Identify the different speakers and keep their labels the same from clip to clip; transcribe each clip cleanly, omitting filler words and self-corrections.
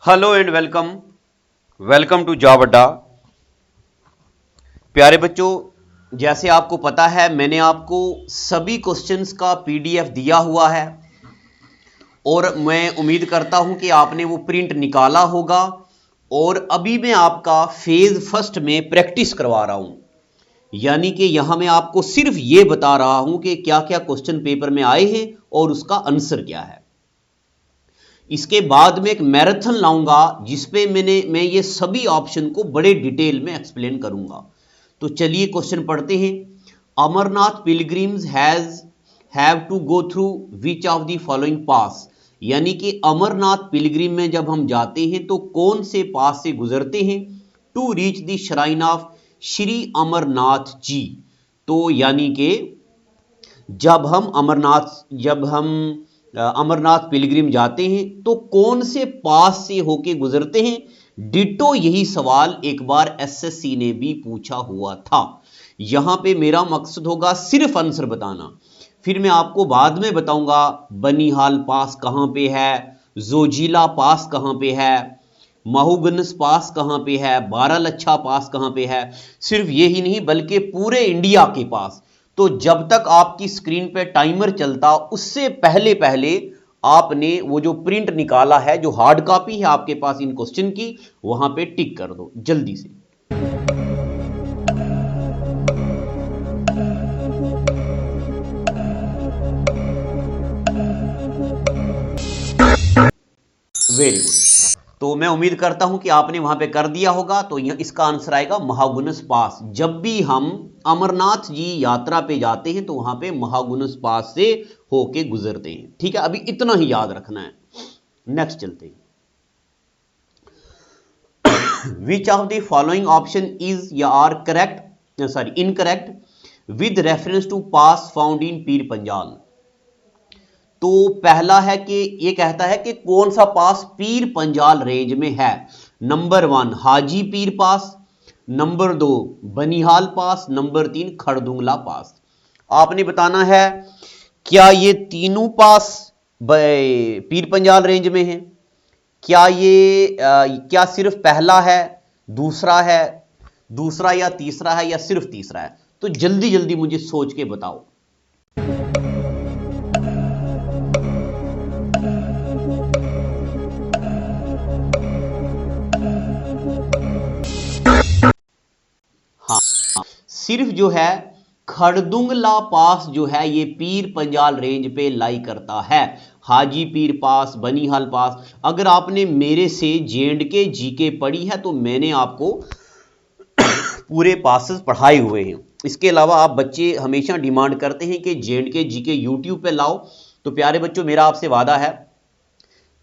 Speaker 1: Hello and welcome welcome to job Adda. प्यारे बच्चों, जैसे आपको पता है मैंने आपको सभी क्वेश्चंस का पीडीएफ दिया हुआ है और मैं उम्मीद करता हूं कि आपने वो प्रिंट निकाला होगा। और अभी मैं आपका फेज फर्स्ट में प्रैक्टिस करवा रहा हूं, यानी कि यहां मैं आपको सिर्फ ये बता रहा हूं कि क्या क्या क्वेश्चन पेपर में आए हैं और उसका आंसर क्या है। इसके बाद में एक मैराथन लाऊंगा जिसपे मैं ये सभी ऑप्शन को बड़े डिटेल में एक्सप्लेन करूंगा। तो चलिए क्वेश्चन पढ़ते हैं। Amarnath pilgrims have to go through which of the following pass, यानी कि अमरनाथ पिलग्रिम में जब हम जाते हैं तो कौन से पास से गुजरते हैं to reach the shrine of Shri Amarnath ji. तो यानी कि जब हम अमरनाथ पिलग्रिम जाते हैं तो कौन से पास से होके गुजरते हैं। डिटो यही सवाल एक बार एसएससी ने भी पूछा हुआ था। यहां पे मेरा मकसद होगा सिर्फ आंसर बताना, फिर मैं आपको बाद में बताऊंगा बनिहाल पास कहां पे है, जोजिला पास कहां पे है, माहूगनस पास कहां पे है, बारालच्छा पास कहां पे है। सिर्फ यही नहीं बल्कि पूरे इंडिया के पास। तो जब तक आपकी स्क्रीन पे टाइमर चलता उससे पहले पहले आपने वो जो प्रिंट निकाला है, जो हार्ड कॉपी है आपके पास इन क्वेश्चन की, वहां पे टिक कर दो जल्दी से। Very good. तो मैं उम्मीद करता हूं कि आपने वहां पे कर दिया होगा। तो इसका आंसर आएगा महागुनस पास। जब भी हम अमरनाथ जी यात्रा पे जाते हैं तो वहां पे महागुनस पास से होके गुजरते हैं। ठीक है, अभी इतना ही याद रखना है। नेक्स्ट चलते हैं। Which of the following option is या are correct incorrect with reference to pass found in Pir Panjal. तो पहला है कि ये कहता है कि कौन सा पास पीर पंजाल रेंज में है। नंबर 1 हाजी पीर पास, नंबर 2 बनिहाल पास, नंबर 3 खरदुंगला पास। आपने बताना है क्या ये तीनों पास पीर पंजाल रेंज में है, क्या सिर्फ पहला है, दूसरा या तीसरा है, या सिर्फ तीसरा है। तो जल्दी जल्दी मुझे सोच के बताओ। हाँ, सिर्फ जो है खरदुंगला पास जो है ये पीर पंजाल रेंज पे लाई करता है। हाजी पीर पास, बनिहाल पास, अगर आपने मेरे से जेएंडके जीके पढ़ी है तो मैंने आपको पूरे पासेस पढ़ाए हुए हैं। इसके अलावा आप बच्चे हमेशा डिमांड करते हैं कि जेएंडके जीके यूट्यूब पे लाओ। तो प्यारे बच्चों, मेरा आपसे वादा है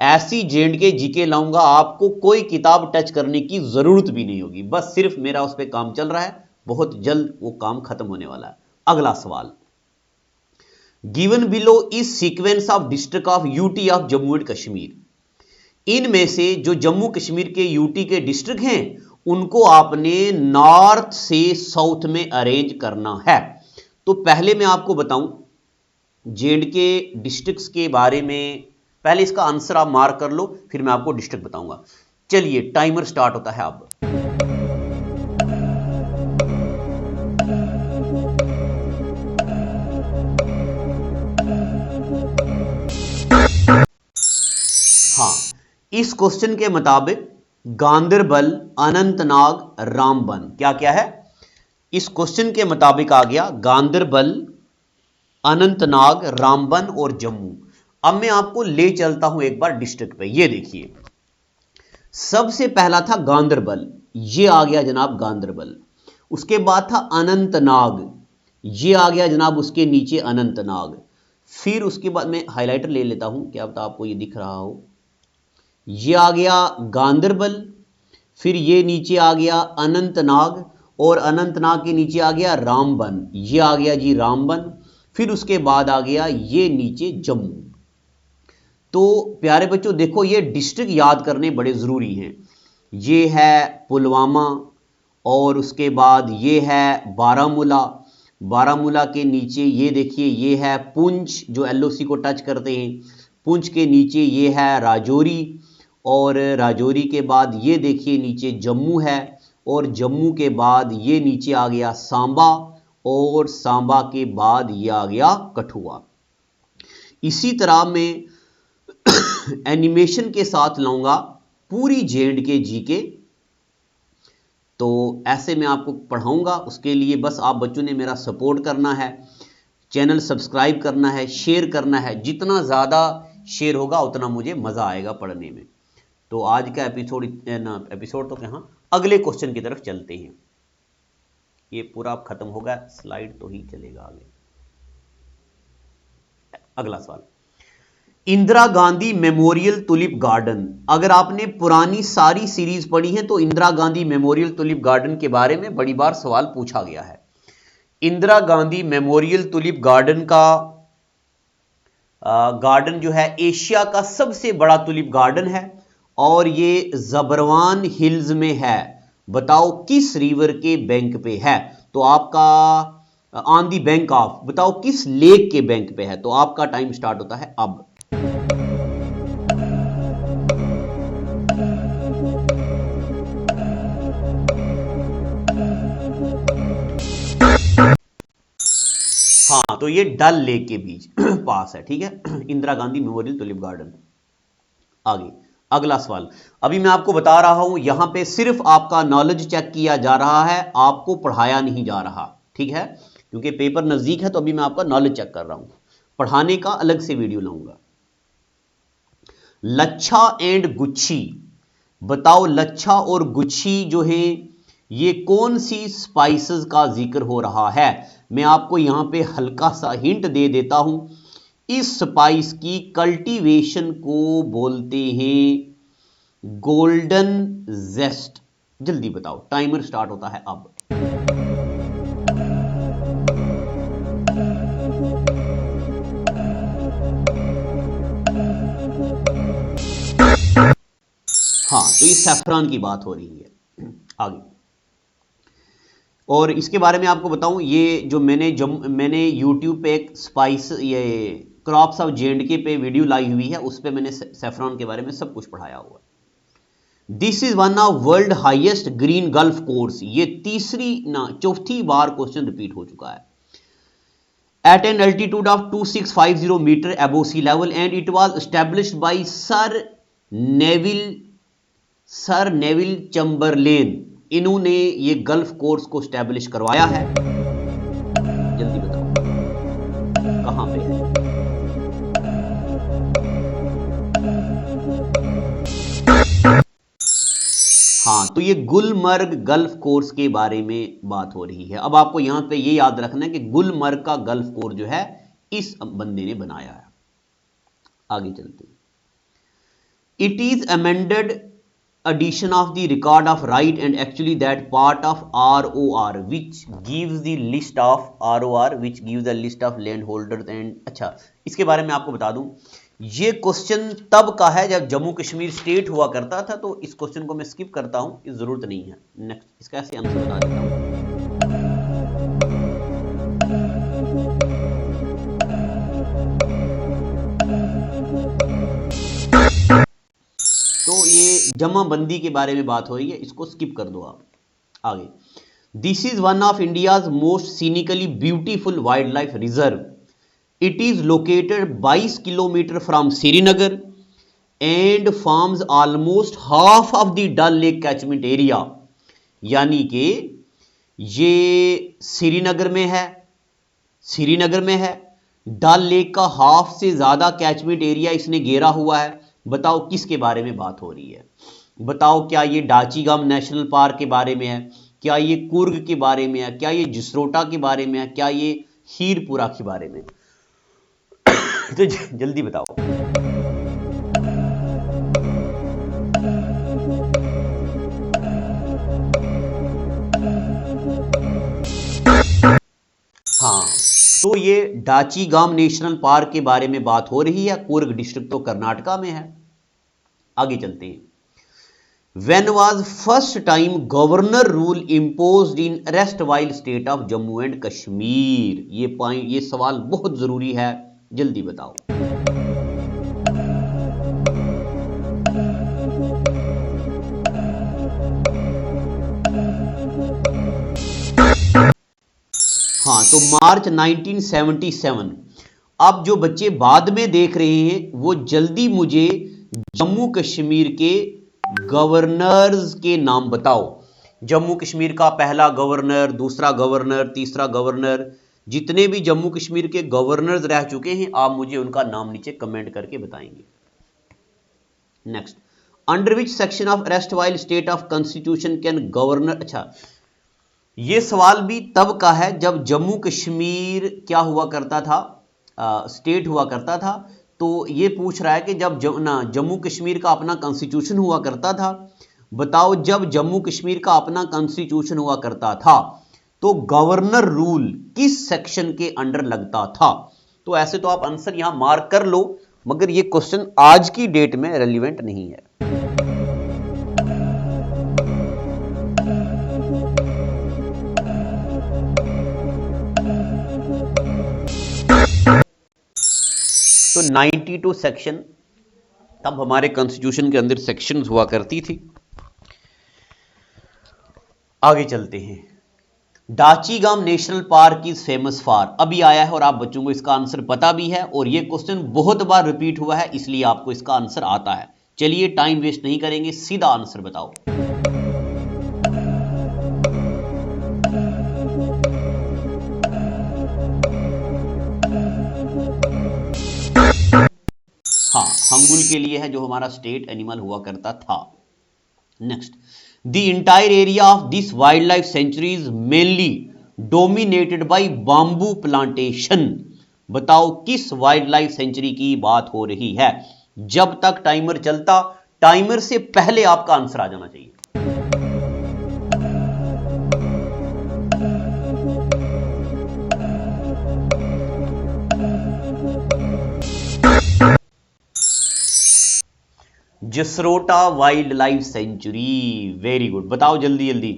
Speaker 1: ऐसी जेएंडके जीके लाऊंगा, आपको कोई किताब टच करने की जरूरत भी नहीं होगी। बस सिर्फ मेरा उस पर काम चल रहा है, बहुत जल्द वो काम खत्म होने वाला है। अगला सवाल, given below is sequence of district of UT of Jammu and Kashmir. इनमें से जो जम्मू कश्मीर के यूटी के डिस्ट्रिक्ट हैं उनको आपने नॉर्थ से साउथ में अरेंज करना है। तो पहले मैं आपको बताऊं जेएंडके डिस्ट्रिक्ट्स के बारे में, पहले इसका आंसर आप मार्क कर लो, फिर मैं आपको डिस्ट्रिक्ट बताऊंगा। चलिए टाइमर स्टार्ट होता है अब। हाँ, इस क्वेश्चन के मुताबिक गांदरबल, अनंतनाग, रामबन, क्या क्या है। इस क्वेश्चन के मुताबिक आ गया गांदरबल, अनंतनाग, रामबन और जम्मू। अब मैं आपको ले चलता हूं एक बार डिस्ट्रिक्ट पे। ये देखिए, सबसे पहला था गांदरबल, ये आ गया जनाब गांदरबल। उसके बाद था अनंतनाग, ये आ गया जनाब उसके नीचे अनंतनाग। फिर उसके बाद मैं हाइलाइटर ले लेता हूं, क्या पता आपको ये दिख रहा हो। ये आ गया गांदरबल, फिर ये नीचे आ गया अनंतनाग, और अनंतनाग के नीचे आ गया रामबन, ये आ गया जी रामबन। फिर उसके बाद आ गया ये नीचे जम्मू। तो प्यारे बच्चों देखो, ये डिस्ट्रिक्ट याद करने बड़े ज़रूरी हैं। ये है पुलवामा, और उसके बाद ये है बारामूला। बारामूला के नीचे ये देखिए ये है पुंछ, जो एलओसी को टच करते हैं। पुंछ के नीचे ये है राजौरी, और राजौरी के बाद ये देखिए नीचे जम्मू है, और जम्मू के बाद ये नीचे आ गया सांबा, और सांबा के बाद ये आ गया कठुआ। इसी तरह मैं एनिमेशन के साथ लाऊंगा पूरी J&K जीके, तो ऐसे मैं आपको पढ़ाऊंगा। उसके लिए बस आप बच्चों ने मेरा सपोर्ट करना है, चैनल सब्सक्राइब करना है, शेयर करना है। जितना ज़्यादा शेयर होगा उतना मुझे मज़ा आएगा पढ़ने में। तो आज का एपिसोड तो कहाँ, अगले क्वेश्चन की तरफ चलते हैं। ये पूरा खत्म होगा, स्लाइड तो ही चलेगा आगे। अगला सवाल, Indira Gandhi memorial tulip garden. अगर आपने पुरानी सारी सीरीज पढ़ी है तो Indira Gandhi memorial tulip garden के बारे में बड़ी बार सवाल पूछा गया है। Indira Gandhi memorial tulip garden का गार्डन जो है एशिया का सबसे बड़ा टुलिप गार्डन है, और ये जबरवान हिल्स में है। बताओ किस रिवर के बैंक पे है? तो आपका ऑन दी बैंक ऑफ, बताओ किस लेक के बैंक पे है? तो आपका टाइम स्टार्ट होता है अब। हाँ, तो ये डल लेक के बीच पास है, ठीक है, Indira Gandhi memorial tulip garden. आगे अगला सवाल, अभी मैं आपको बता रहा हूं, यहां पे सिर्फ आपका नॉलेज चेक किया जा रहा है, आपको पढ़ाया नहीं जा रहा, ठीक है, क्योंकि पेपर नजदीक है। तो अभी मैं आपका नॉलेज चेक कर रहा हूं, पढ़ाने का अलग से वीडियो लाऊंगा। लच्छा एंड गुच्छी, बताओ लच्छा और गुच्छी जो है ये कौन सी स्पाइसेस का जिक्र हो रहा है? मैं आपको यहां पे हल्का सा हिंट दे देता हूं, इस स्पाइस की कल्टीवेशन को बोलते हैं गोल्डन जेस्ट। जल्दी बताओ, टाइमर स्टार्ट होता है अब। हाँ, तो ये सैफरान की बात हो रही है। आगे, और इसके बारे में आपको बताऊं, ये जो मैंने YouTube पे एक स्पाइस, ये क्रॉप्स ऑफ J&K पे वीडियो लाई हुई है, उस पे मैंने सैफरान के बारे में सब कुछ पढ़ाया हुआ है। This is one of world highest green gulf course. ये चौथी बार क्वेश्चन रिपीट हो चुका है। At an altitude of 2650 meter above sea level, and it was established by Sir Neville Chamberlain। इन्होंने ये गल्फ कोर्स को स्टैब्लिश करवाया है। जल्दी बताओ कहां पे है? हाँ, तो ये गुलमर्ग गल्फ कोर्स के बारे में बात हो रही है। अब आपको यहां पे ये याद रखना है कि गुलमर्ग का गल्फ कोर्स जो है इस बंदे ने बनाया है। आगे चलते हैं। It is amended addition of the record of right, and actually that part of ROR which gives the list of ROR which gives the list of landholders and। अच्छा, इसके बारे में आपको बता दूं, ये क्वेश्चन तब का है जब जम्मू कश्मीर स्टेट हुआ करता था, तो इस क्वेश्चन को मैं स्किप करता हूं, इस जरूरत नहीं है। नेक्स्ट, इसका ऐसे आंसर बता देता हूं। तो ये जमाबंदी के बारे में बात हो रही है, इसको स्किप कर दो आप। आगे, this is one of India's most scenically beautiful wildlife reserve. It is located 22 kilometre from Srinagar and forms almost half of the Dal lake catchment area. यानी कि ये श्रीनगर में है, डल लेक का हाफ से ज्यादा कैचमेंट एरिया इसने घेरा हुआ है। बताओ किसके बारे में बात हो रही है? बताओ, क्या ये डाचीगम नेशनल पार्क के बारे में है? क्या ये कुर्ग के बारे में है? क्या ये जसरोटा के बारे में है? क्या ये हीरपुरा के बारे में? तो जल्दी बताओ। हाँ, तो ये डाचीगाम नेशनल पार्क के बारे में बात हो रही है। कुर्ग डिस्ट्रिक्ट तो कर्नाटका में है। आगे चलते हैं। When was first time governor rule imposed in erstwhile state of Jammu and Kashmir? ये सवाल बहुत जरूरी है, जल्दी बताओ। हाँ, तो मार्च 1977। अब जो बच्चे बाद में देख रहे हैं वो जल्दी मुझे जम्मू कश्मीर के गवर्नर्स के नाम बताओ। जम्मू कश्मीर का पहला गवर्नर, दूसरा गवर्नर, तीसरा गवर्नर, जितने भी जम्मू कश्मीर के गवर्नर्स रह चुके हैं आप मुझे उनका नाम नीचे कमेंट करके बताएंगे। Next, under which section of arrest while state of constitution can governor. अच्छा, यह सवाल भी तब का है जब जम्मू कश्मीर क्या हुआ करता था, स्टेट हुआ करता था। तो यह पूछ रहा है कि जब जम्मू कश्मीर का अपना कॉन्स्टिट्यूशन हुआ करता था, बताओ जब जम्मू कश्मीर का अपना कॉन्स्टिट्यूशन हुआ करता था तो गवर्नर रूल किस सेक्शन के अंडर लगता था। तो ऐसे तो आप आंसर यहां मार्क कर लो, मगर यह क्वेश्चन आज की डेट में रेलिवेंट नहीं है। तो 92 सेक्शन तब हमारे कॉन्स्टिट्यूशन के अंदर सेक्शंस हुआ करती थी। आगे चलते हैं। Dachigam national park is famous for, अभी आया है और आप बच्चों को इसका आंसर पता भी है और यह क्वेश्चन बहुत बार रिपीट हुआ है, इसलिए आपको इसका आंसर आता है। चलिए टाइम वेस्ट नहीं करेंगे, सीधा आंसर बताओ। हाँ, हंगुल के लिए है जो हमारा स्टेट एनिमल हुआ करता था। Next, the entire area of this wild life sanctuary is mainly dominated by bamboo plantation. बताओ किस वाइल्ड लाइफ सेंचुरी की बात हो रही है। जब तक टाइमर चलता, टाइमर से पहले आपका आंसर आ जाना चाहिए। Jasrota wild life sanctuary, very good, बताओ जल्दी जल्दी।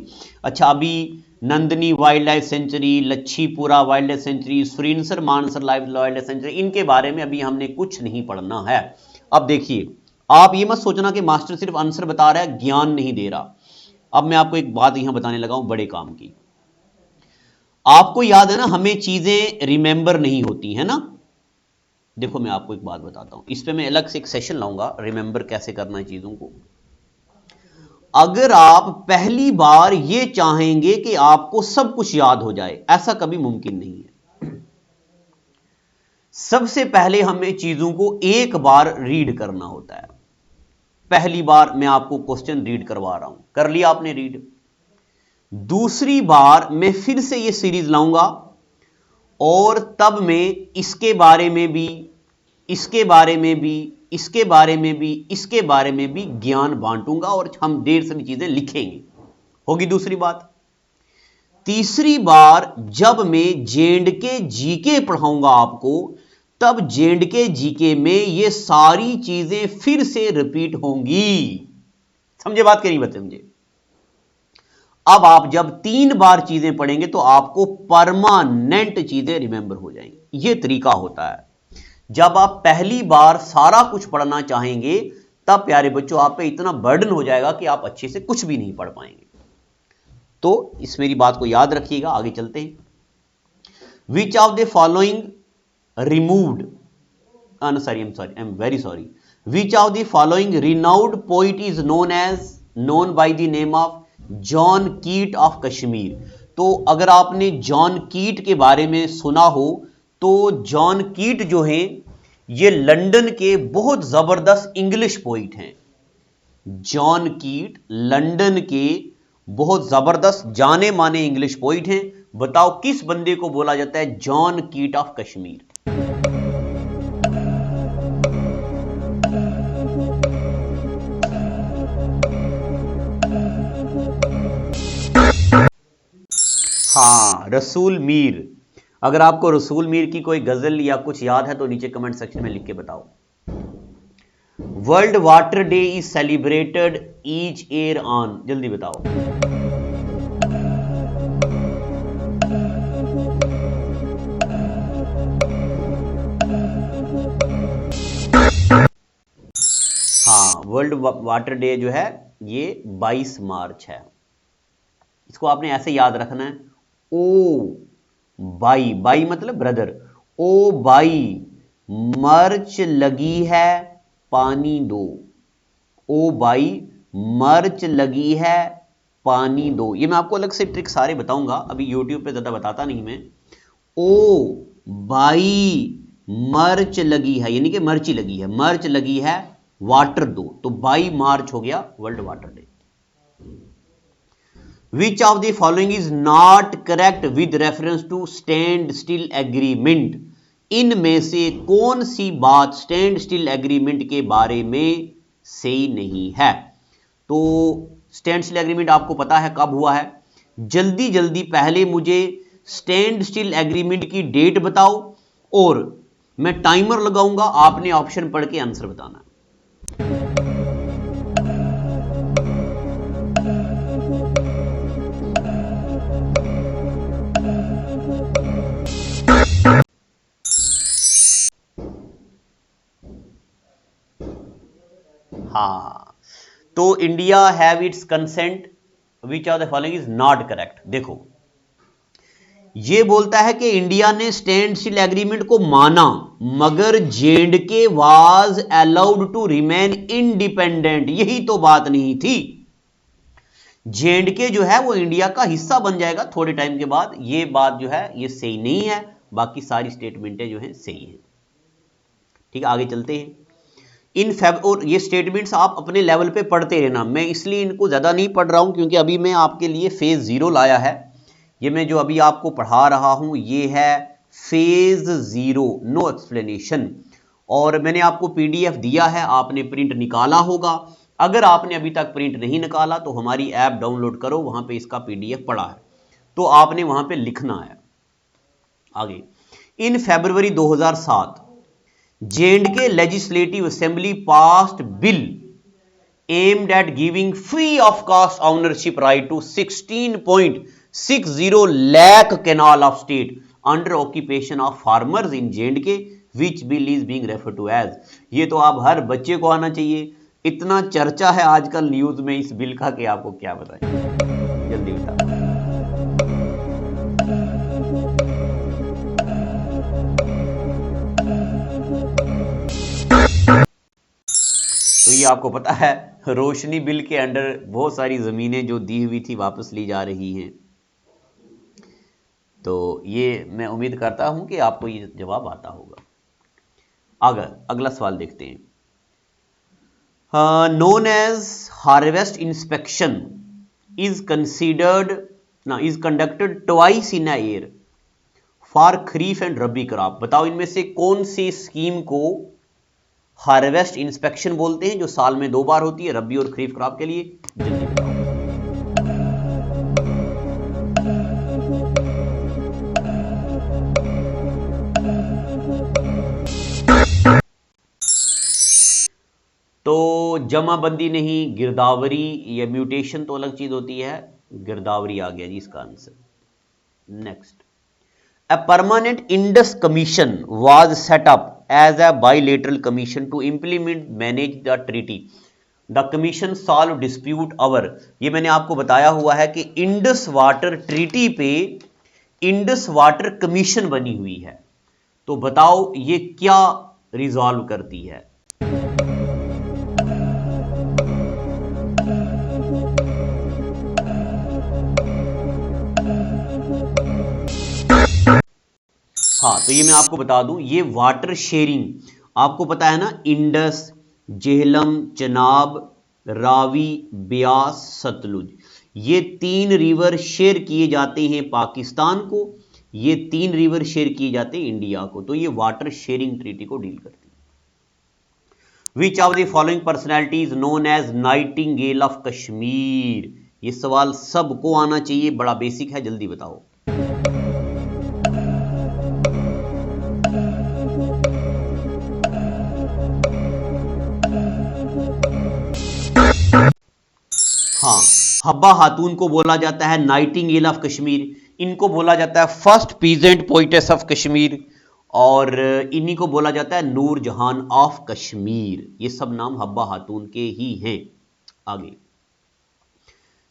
Speaker 1: अच्छा, अभी Nandini wild life sanctuary, Lachhipura wild life sanctuary, Surinsar Mansar wild life sanctuary, इनके बारे में अभी हमने कुछ नहीं पढ़ना है। अब देखिए, आप ये मत सोचना कि मास्टर सिर्फ आंसर बता रहा है, ज्ञान नहीं दे रहा। अब मैं आपको एक बात यहां बताने लगा हूं बड़े काम की। आपको याद है ना, हमें चीजें रिमेंबर नहीं होती है ना। देखो मैं आपको एक बात बताता हूं, इस पे मैं अलग से एक सेशन लाऊंगा, रिमेंबर कैसे करना है चीजों को। अगर आप पहली बार यह चाहेंगे कि आपको सब कुछ याद हो जाए, ऐसा कभी मुमकिन नहीं है। सबसे पहले हमें चीजों को एक बार रीड करना होता है। पहली बार मैं आपको क्वेश्चन रीड करवा रहा हूं, कर लिया आपने रीड। दूसरी बार मैं फिर से यह सीरीज लाऊंगा और तब मैं इसके बारे में भी, इसके बारे में भी, इसके बारे में भी, इसके बारे में भी ज्ञान बांटूंगा और हम ढेर सारी चीजें लिखेंगे। होगी दूसरी बात। तीसरी बार जब मैं जेएंडके जीके पढ़ाऊंगा आपको, तब जेएंडके जीके में ये सारी चीजें फिर से रिपीट होंगी। समझे बात के नहीं बच्चे समझे। अब आप जब 3 बार चीजें पढ़ेंगे तो आपको परमानेंट चीजें रिमेंबर हो जाएंगी। यह तरीका होता है। जब आप पहली बार सारा कुछ पढ़ना चाहेंगे तब प्यारे बच्चों आप पे इतना बर्डन हो जाएगा कि आप अच्छे से कुछ भी नहीं पढ़ पाएंगे। तो इस मेरी बात को याद रखिएगा। आगे चलते हैं। Which of the following removed, sorry I am very sorry, which of the following renowned poet is known by the name of John कीट ऑफ कश्मीर। तो अगर आपने जॉन कीट के बारे में सुना हो तो जॉन कीट जो हैं ये लंदन के बहुत जबरदस्त इंग्लिश पोइट हैं। जॉन कीट लंदन के बहुत जबरदस्त जाने माने इंग्लिश पोइट हैं। बताओ किस बंदे को बोला जाता है जॉन कीट ऑफ कश्मीर। हाँ, रसूल मीर। अगर आपको रसूल मीर की कोई गजल या कुछ याद है तो नीचे कमेंट सेक्शन में लिख के बताओ। World water day is celebrated each year on, जल्दी बताओ। हाँ, वर्ल्ड वाटर डे जो है ये 22 मार्च है। इसको आपने ऐसे याद रखना है, ओ बाई, बाई मतलब ब्रदर। ओ बाई मर्च लगी है पानी दो। ओ बाई मर्च लगी है पानी दो। ये मैं आपको अलग से ट्रिक सारे बताऊंगा, अभी यूट्यूब पे ज्यादा बताता नहीं मैं। ओ बाई मर्च लगी है, यानी कि मर्ची लगी है, मर्च लगी है वाटर दो। तो 22 मार्च हो गया world water day. Which of the following is not correct with reference to standstill agreement. इनमें से कौन सी बात स्टैंड स्टिल एग्रीमेंट के बारे में सही नहीं है। तो स्टैंड स्टिल एग्रीमेंट आपको पता है कब हुआ है। जल्दी जल्दी पहले मुझे स्टैंड स्टिल एग्रीमेंट की डेट बताओ और मैं टाइमर लगाऊंगा, आपने ऑप्शन पढ़ के आंसर बताना है। हाँ, तो India have it's consent which of the following is not correct. देखो ये बोलता है कि इंडिया ने स्टैंड स्टिल एग्रीमेंट को माना मगर J and K was allowed to remain independent. यही तो बात नहीं थी। जेएंडके जो है वो इंडिया का हिस्सा बन जाएगा थोड़े टाइम के बाद। ये बात जो है ये सही नहीं है, बाकी सारी स्टेटमेंटें जो है सही है। ठीक है, आगे चलते हैं। और ये स्टेटमेंट्स आप अपने लेवल पे पढ़ते रहना, मैं इसलिए इनको ज्यादा नहीं पढ़ रहा हूं क्योंकि अभी मैं आपके लिए फेज 0 लाया है। ये मैं जो अभी आपको पढ़ा रहा हूं ये है फेज 0, नो एक्सप्लेनेशन। और मैंने आपको पीडीएफ दिया है, आपने प्रिंट निकाला होगा। अगर आपने अभी तक प्रिंट नहीं निकाला तो हमारी ऐप डाउनलोड करो, वहां पे इसका पीडीएफ पड़ा है, तो आपने वहां पे लिखना है। आगे, इन फरवरी 2007 J&K Legislative Assembly passed bill aimed at giving free of cost ownership right to 16.60 lakh canal of state under occupation of farmers in J&K, which bill is being referred to as। ये तो आप हर बच्चे को आना चाहिए, इतना चर्चा है आजकल न्यूज में इस बिल का कि आपको क्या बताएं। जल्दी बता। तो ये आपको पता है रोशनी बिल के अंडर बहुत सारी जमीनें जो दी हुई थी वापस ली जा रही हैं। तो ये मैं उम्मीद करता हूं कि आपको ये जवाब आता होगा। अगला सवाल देखते हैं। Known as harvest inspection is conducted twice in a year for kharif and rabi crop. बताओ इनमें से कौन सी स्कीम को हार्वेस्ट इंस्पेक्शन बोलते हैं, जो साल में 2 बार होती है, रबी और खरीफ क्रॉप के लिए। जल्दी बताओ। तो जमाबंदी नहीं, गिरदावरी या म्यूटेशन तो अलग चीज होती है, गिरदावरी आ गया जी इसका answer. Next, A permanent Indus Commission was set up as a bilateral commission to manage the treaty. The commission solved dispute over। ये मैंने आपको बताया हुआ है कि इंडस वाटर ट्रीटी पे इंडस वाटर कमीशन बनी हुई है। तो बताओ ये क्या रिजॉल्व करती है। हाँ, तो ये मैं आपको बता दूं, ये वाटर शेयरिंग आपको पता है ना, इंडस, झेलम, चनाब, रावी, ब्यास, सतलुज, ये 3 रिवर शेयर किए जाते हैं पाकिस्तान को, ये 3 रिवर शेयर किए जाते हैं इंडिया को। तो ये वाटर शेयरिंग ट्रीटी को डील करती है। Which of the following personality is known as nightingale of Kashmir. ये सवाल सबको आना चाहिए, बड़ा बेसिक है, जल्दी बताओ। हाँ, हब्बा खातून को बोला जाता है नाइटिंगेल ऑफ कश्मीर, इनको बोला जाता है first peasant poetess of Kashmir, और इन्हीं को बोला जाता है नूर जहान ऑफ कश्मीर। ये सब नाम हब्बा खातून के ही हैं। आगे,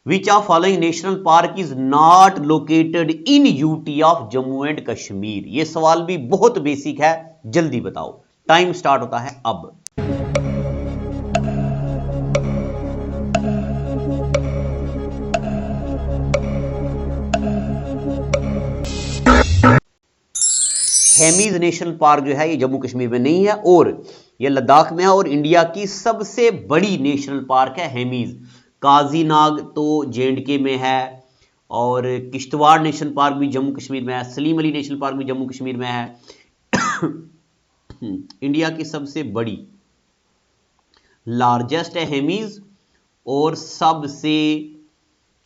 Speaker 1: which of following national park is not located in UT of Jammu and Kashmir. ये सवाल भी बहुत बेसिक है, जल्दी बताओ। टाइम स्टार्ट होता है अब। हेमीज नेशनल पार्क जो है ये जम्मू कश्मीर में नहीं है और ये लद्दाख में है, और इंडिया की सबसे बड़ी नेशनल पार्क है हेमीज। काजीनाग तो जेएंडके में है, और किश्तवाड़ नेशनल पार्क भी जम्मू कश्मीर में है, सलीम अली नेशनल पार्क भी जम्मू कश्मीर में है। इंडिया की सबसे बड़ी लार्जेस्ट है हेमीज, और सबसे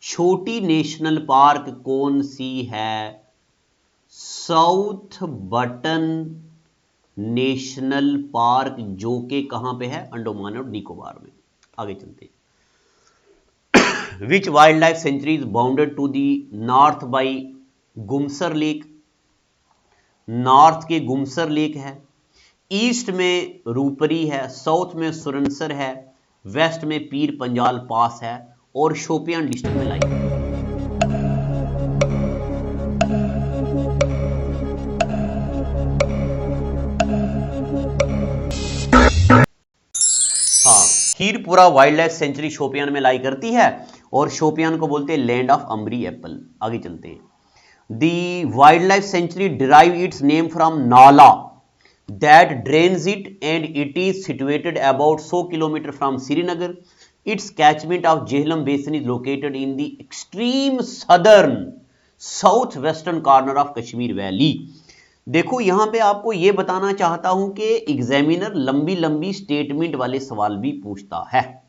Speaker 1: छोटी नेशनल पार्क कौन सी है? साउथ बटन नेशनल पार्क, जो कि कहां पे है? अंडमान और निकोबार में। आगे चलते हैं। Which wildlife sanctuary is bounded to the north by Gumsar lake? North के गुमसर लेक है, ईस्ट में रूपरी है, साउथ में सुरनसर है, वेस्ट में पीर पंजाल पास है, और शोपियान डिस्ट्रिक्ट में लाई है। हाँ, खीरपुरा वाइल्ड लाइफ सेंचुरी शोपियान में लाई करती है, और शोपियान को बोलते हैं लैंड ऑफ अम्बरी एप्पल। आगे चलते हैं। The wildlife sanctuary derive its name from nala that drains it, and it is situated about 100 kilometre from Srinagar. Its catchment of Jhelum basin is located in the extreme southern south western corner of Kashmir valley. देखो यहां पे आपको यह बताना चाहता हूं कि examiner लंबी लंबी स्टेटमेंट वाले सवाल भी पूछता है।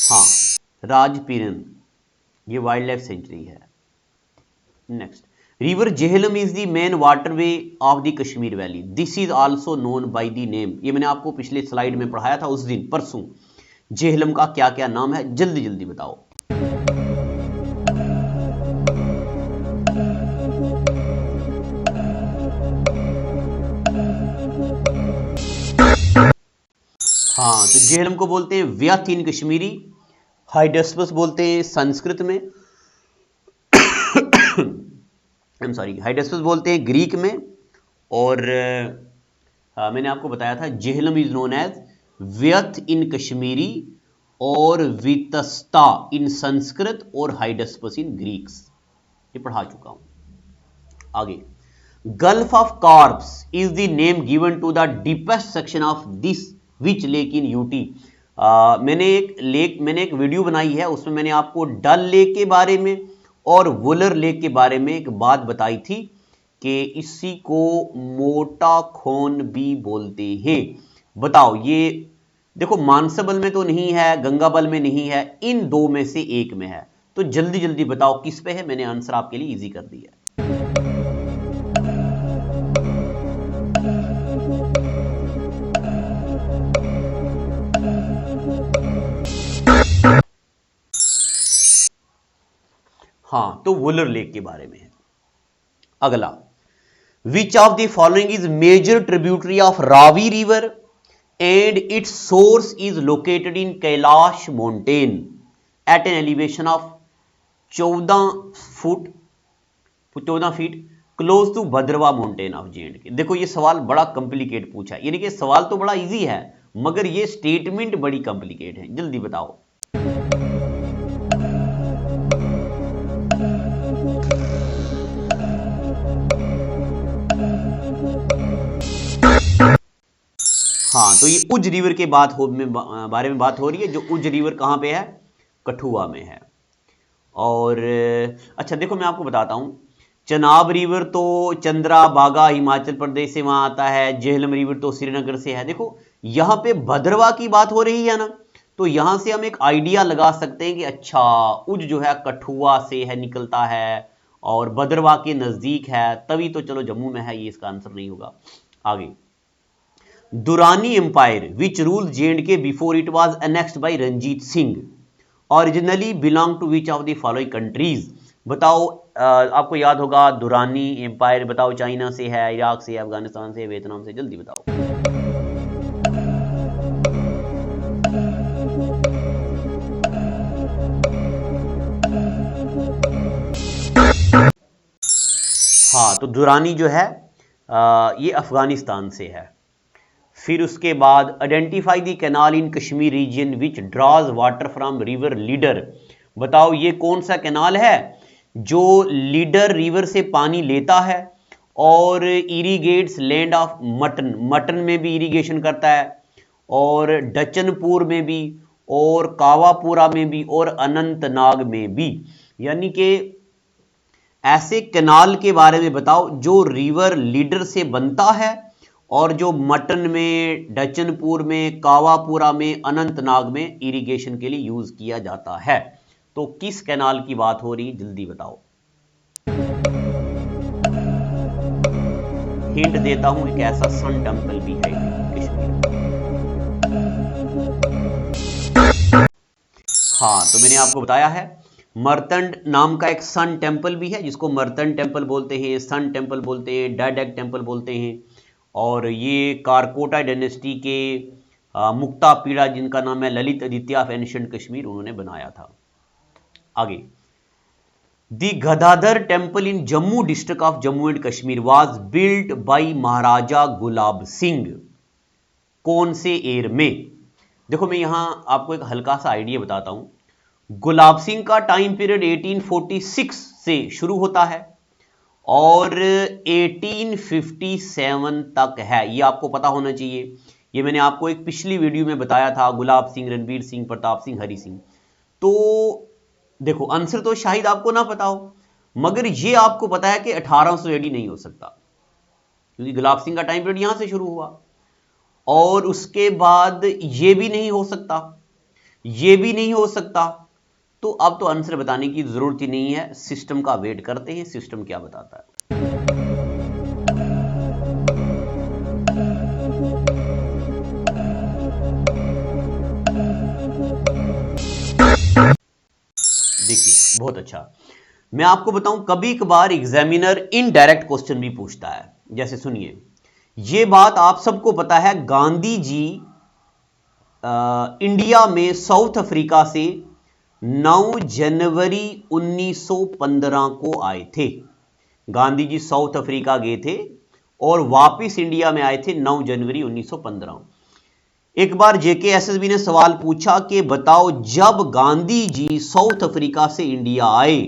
Speaker 1: हाँ, राजपीरन ये वाइल्ड लाइफ सेंचुरी है। Next, river Jhelum is the main waterway of the Kashmir valley. This is also known by the name. ये मैंने आपको पिछले स्लाइड में पढ़ाया था उस दिन, परसों। जेहलम का क्या क्या नाम है, जल्दी जल्दी बताओ। हाँ, तो जेहलम को बोलते हैं व्यथ इन कश्मीरी, हाइडस्पस बोलते हैं संस्कृत में, हाइडस्पस बोलते हैं ग्रीक में, और मैंने आपको बताया था जेहलम इज नोन एज व्यथ इन कश्मीरी, और वितस्ता इन संस्कृत, और हाइडस्पस इन ग्रीक्स। ये पढ़ा चुका हूं। आगे, gulf of corps is the name given to the deepest section of this which lake in UT. मैंने एक वीडियो बनाई है, उसमें मैंने आपको डल लेक के बारे में और वुलर लेक के बारे में एक बात बताई थी कि इसी को मोटा खोन भी बोलते हैं। बताओ, ये देखो मानसबल में तो नहीं है, गंगाबल में नहीं है, इन दो में से एक में है। तो जल्दी जल्दी बताओ किस पे है। मैंने आंसर आपके लिए इजी कर दिया। हाँ, तो वुलर लेक के बारे में है। अगला, which of the following is major tributary of Ravi river and its source is located in Kailash mountain at an elevation of 14 feet close to Bhadarwah mountain of J and K. देखो ये सवाल बड़ा कॉम्प्लिकेट पूछा है, यानी कि सवाल तो बड़ा इजी है मगर ये स्टेटमेंट बड़ी कॉम्प्लिकेट है। जल्दी बताओ। हाँ, तो ये उज रिवर के बारे में बात हो रही है। जो उज रिवर कहां पे है? कठुआ में है। और अच्छा देखो, मैं आपको बताता हूं, चनाब रिवर तो चंद्रा बागा हिमाचल प्रदेश से वहां आता है, जेहलम रिवर तो श्रीनगर से है। देखो यहां पे भद्रवा की बात हो रही है ना, तो यहां से हम एक आइडिया लगा सकते हैं कि अच्छा उज जो है कठुआ से है, निकलता है और भद्रवा के नजदीक है, तभी तो चलो जम्मू में है। ये इसका आंसर नहीं होगा। आगे, Durrani empire which rule J and K before it was annexed by Ranjit Singh originally belong to which of the following countries. बताओ, आपको याद होगा दुरानी एम्पायर। बताओ चाइना से है, इराक से, अफगानिस्तान से, वियतनाम से, जल्दी बताओ। हाँ, तो दुरानी जो है ये अफगानिस्तान से है। फिर उसके बाद identify the canal in Kashmir region which draws water from river Lidder. बताओ ये कौन सा कैनाल है जो लीडर रिवर से पानी लेता है और इरीगेट्स लैंड ऑफ मटन, मटन में भी इरीगेशन करता है, और डचनपुर में भी, और कावापुरा में भी, और अनंतनाग में भी। यानी कि ऐसे कैनाल के बारे में बताओ जो रिवर लीडर से बनता है और जो मटन में, डचनपुर में, कावापुरा में, अनंतनाग में इरिगेशन के लिए यूज किया जाता है। तो किस कैनाल की बात हो रही है, जल्दी बताओ। हिंट देता हूं, एक ऐसा सन टेंपल भी है कश्मीर में। हाँ, तो मैंने आपको बताया है मर्तंड नाम का एक सन टेंपल भी है, जिसको मर्तंड टेंपल बोलते हैं, सन टेंपल बोलते हैं, डायडेक टेंपल बोलते हैं। और ये कारकोटा डायनेस्टी के मुक्ता पीड़ा, जिनका नाम है ललित आदित्य ऑफ एंशिएंट कश्मीर, उन्होंने बनाया था। आगे, the Gadadhar temple in Jammu district of Jammu and Kashmir was built by Maharaja Gulab Singh. कौन से ईयर में? देखो मैं यहां आपको एक हल्का सा आइडिया बताता हूं। गुलाब सिंह का टाइम पीरियड 1846 से शुरू होता है और 1857 तक है, ये आपको पता होना चाहिए। ये मैंने आपको एक पिछली वीडियो में बताया था, गुलाब सिंह, रणबीर सिंह, प्रताप सिंह, हरि सिंह। तो देखो आंसर तो शायद आपको ना पता हो, मगर ये आपको पता है कि 1800 एडी नहीं हो सकता, क्योंकि गुलाब सिंह का टाइम पीरियड यहां से शुरू हुआ। और उसके बाद ये भी नहीं हो सकता, ये भी नहीं हो सकता। तो अब तो आंसर बताने की जरूरत ही नहीं है, सिस्टम का वेट करते हैं, सिस्टम क्या बताता है। देखिए बहुत अच्छा, मैं आपको बताऊं कभी कभार एग्जामिनर इनडायरेक्ट क्वेश्चन भी पूछता है। जैसे सुनिए, यह बात आप सबको पता है, गांधी जी इंडिया में साउथ अफ्रीका से 9 जनवरी 1915 को आए थे। गांधी जी साउथ अफ्रीका गए थे और वापस इंडिया में आए थे 9 जनवरी 1915। एक बार जेकेएसएसबी ने सवाल पूछा कि बताओ जब गांधी जी साउथ अफ्रीका से इंडिया आए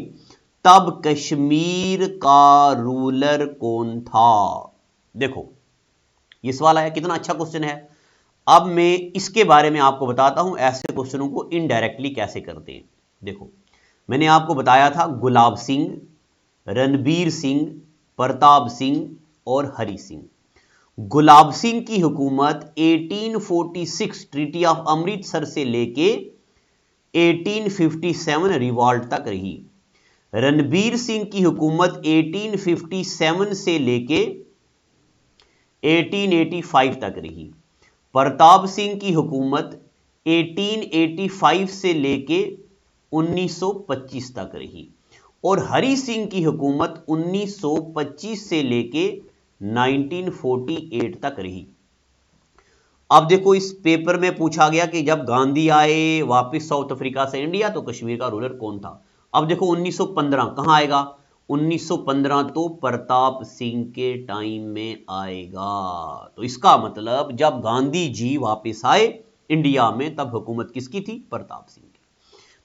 Speaker 1: तब कश्मीर का रूलर कौन था। देखो ये सवाल आया, कितना अच्छा क्वेश्चन है। अब मैं इसके बारे में आपको बताता हूं ऐसे क्वेश्चनों को इनडायरेक्टली कैसे करते हैं। देखो मैंने आपको बताया था गुलाब सिंह, रणबीर सिंह, प्रताप सिंह और हरि सिंह। गुलाब सिंह की हुकूमत 1846 ट्रीटी ऑफ अमृतसर से लेके 1857 रिवॉल्ट तक रही। रणबीर सिंह की हुकूमत 1857 से लेके 1885 तक रही। प्रताप सिंह की हुकूमत 1885 से लेके 1925 तक रही। और हरि सिंह की हुकूमत 1925 से लेके 1948 तक रही। अब देखो इस पेपर में पूछा गया कि जब गांधी आए वापस साउथ अफ्रीका से इंडिया तो कश्मीर का रूलर कौन था। अब देखो 1915 कहां आएगा, 1915 तो प्रताप सिंह के टाइम में आएगा। तो इसका मतलब जब गांधी जी वापस आए इंडिया में तब हुकूमत किसकी थी, प्रताप सिंह की।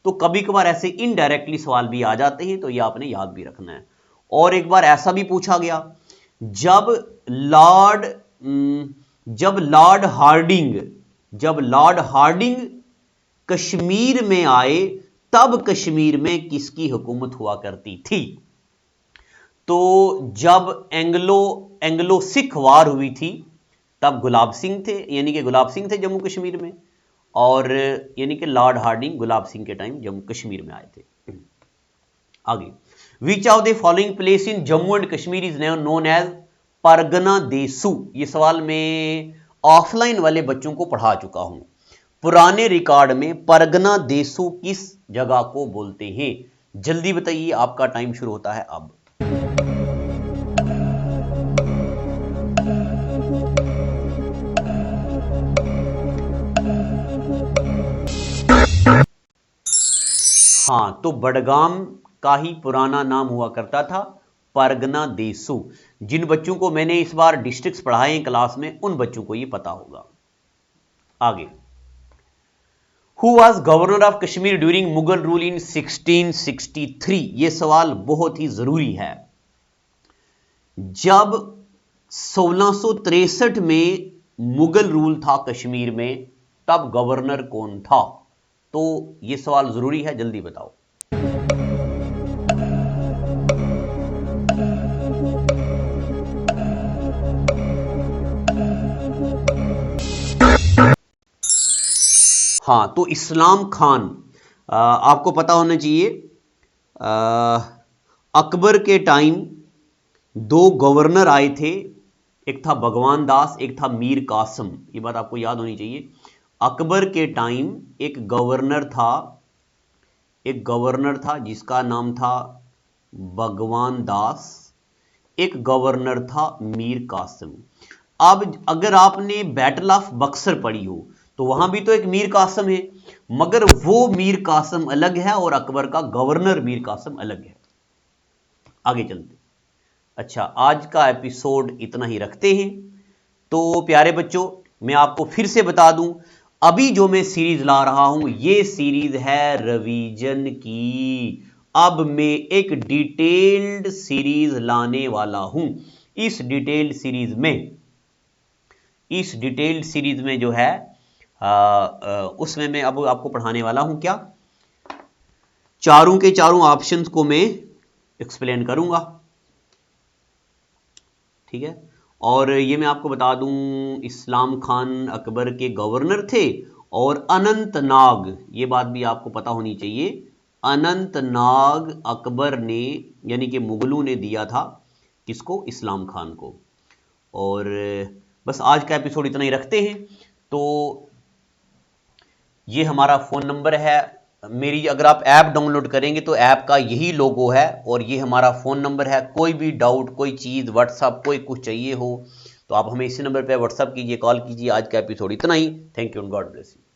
Speaker 1: तो कभी कभार ऐसे इनडायरेक्टली सवाल भी आ जाते हैं, तो ये आपने याद भी रखना है। और एक बार ऐसा भी पूछा गया, जब लॉर्ड हार्डिंग कश्मीर में आए तब कश्मीर में किसकी हुकूमत हुआ करती थी। तो जब एंग्लो सिख वार हुई थी तब गुलाब सिंह थे, यानी कि गुलाब सिंह थे जम्मू कश्मीर में, और यानी कि लॉर्ड हार्डिंग गुलाब सिंह के टाइम जम्मू कश्मीर में आए थे। आगे, which of the following place in Jammu and Kashmir is known as Pargana Desu. ये सवाल मैं ऑफलाइन वाले बच्चों को पढ़ा चुका हूं। पुराने रिकॉर्ड में परगना देसू किस जगह को बोलते हैं, जल्दी बताइए, आपका टाइम शुरू होता है अब। हाँ, तो बडगाम का ही पुराना नाम हुआ करता था परगना देसू। जिन बच्चों को मैंने इस बार डिस्ट्रिक्ट्स पढ़ाए हैं क्लास में, उन बच्चों को ये पता होगा। आगे, who was governor of Kashmir during Mughal rule in 1663? ये सवाल बहुत ही जरूरी है। जब 1663 में मुगल रूल था कश्मीर में, तब गवर्नर कौन था? तो यह सवाल जरूरी है, जल्दी बताओ। हाँ, तो इस्लाम खान, आपको पता होना चाहिए, अकबर के टाइम दो गवर्नर आए थे, एक था भगवान दास, एक था मीर कासिम। ये बात आपको याद होनी चाहिए। अकबर के टाइम एक गवर्नर था जिसका नाम था भगवान दास, एक गवर्नर था मीर कासिम। अब अगर आपने बैटल ऑफ बक्सर पढ़ी हो, तो वहां भी तो एक मीर कासिम है, मगर वो मीर कासिम अलग है और अकबर का गवर्नर मीर कासिम अलग है। आगे चलते। अच्छा, आज का एपिसोड इतना ही रखते हैं। तो प्यारे बच्चों, मैं आपको फिर से बता दूं, अभी जो मैं सीरीज ला रहा हूं, ये सीरीज है रिवीजन की। अब मैं एक डिटेल्ड सीरीज लाने वाला हूं। इस डिटेल्ड सीरीज में जो है उसमें मैं अब आपको पढ़ाने वाला हूं क्या, चारों के चारों ऑप्शंस को मैं एक्सप्लेन करूंगा, ठीक है। और ये मैं आपको बता दूं, इस्लाम खान अकबर के गवर्नर थे, और अनंतनाग, ये बात भी आपको पता होनी चाहिए, अनंतनाग अकबर ने यानी कि मुगलों ने दिया था किसको? इस्लाम खान को। और बस आज का एपिसोड इतना ही रखते हैं। तो ये हमारा फ़ोन नंबर है, मेरी अगर आप ऐप डाउनलोड करेंगे तो ऐप का यही लोगो है, और ये हमारा फ़ोन नंबर है। कोई भी डाउट, कोई चीज़, व्हाट्सअप, कोई कुछ चाहिए हो तो आप हमें इसी नंबर पे व्हाट्सअप कीजिए, कॉल कीजिए। आज का एपिसोड इतना ही। Thank you and God bless you.